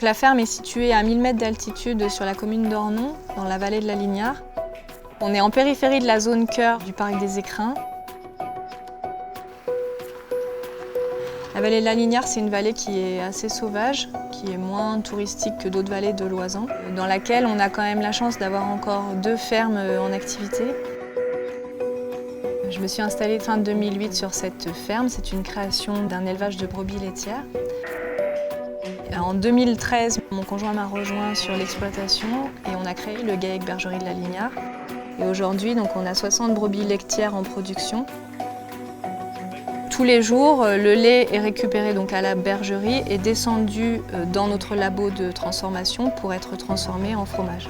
La ferme est située à 1000 mètres d'altitude sur la commune d'Ornon, dans la vallée de la Lignare. On est en périphérie de la zone cœur du parc des Écrins. La vallée de la Lignare, c'est une vallée qui est assez sauvage, qui est moins touristique que d'autres vallées de l'Oisans, dans laquelle on a quand même la chance d'avoir encore 2 fermes en activité. Je me suis installée fin 2008 sur cette ferme. C'est une création d'un élevage de brebis laitières. En 2013, mon conjoint m'a rejoint sur l'exploitation et on a créé le GAEC Bergerie de la Lignare. Et aujourd'hui, donc, on a 60 brebis laitières en production. Tous les jours, le lait est récupéré donc à la bergerie et descendu dans notre labo de transformation pour être transformé en fromage.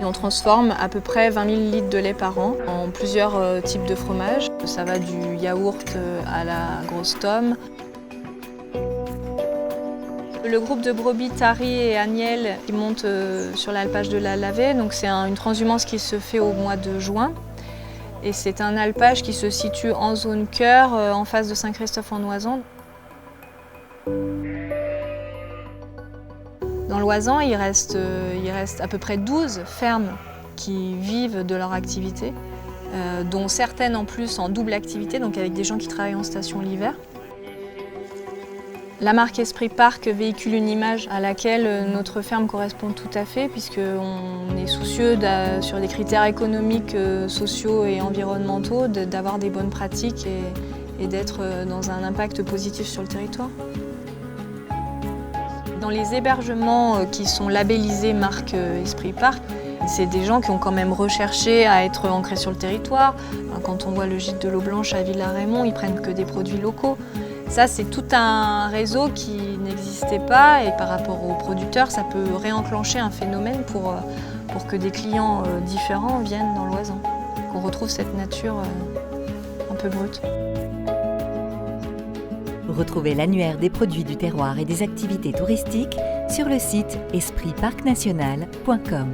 Et on transforme à peu près 20 000 litres de lait par an en plusieurs types de fromages. Ça va du yaourt à la grosse tome. Le groupe de brebis Tari et Agnelle qui monte sur l'alpage de la Lavée, donc c'est une transhumance qui se fait au mois de juin. Et c'est un alpage qui se situe en zone cœur, en face de Saint-Christophe-en-Oisans. Dans l'Oisans, il reste à peu près 12 fermes qui vivent de leur activité, dont certaines en plus en double activité, donc avec des gens qui travaillent en station l'hiver. La marque Esprit Parc véhicule une image à laquelle notre ferme correspond tout à fait, puisqu'on est soucieux, sur des critères économiques, sociaux et environnementaux, d'avoir des bonnes pratiques et d'être dans un impact positif sur le territoire. Dans les hébergements qui sont labellisés marque Esprit Parc, c'est des gens qui ont quand même recherché à être ancrés sur le territoire. Quand on voit le gîte de l'eau blanche à Villars-Rémond, ils prennent que des produits locaux. Ça, c'est tout un réseau qui n'existait pas et par rapport aux producteurs, ça peut réenclencher un phénomène pour que des clients différents viennent dans l'Oisan, qu'on retrouve cette nature un peu brute. Retrouvez l'annuaire des produits du terroir et des activités touristiques sur le site espritparcnational.com.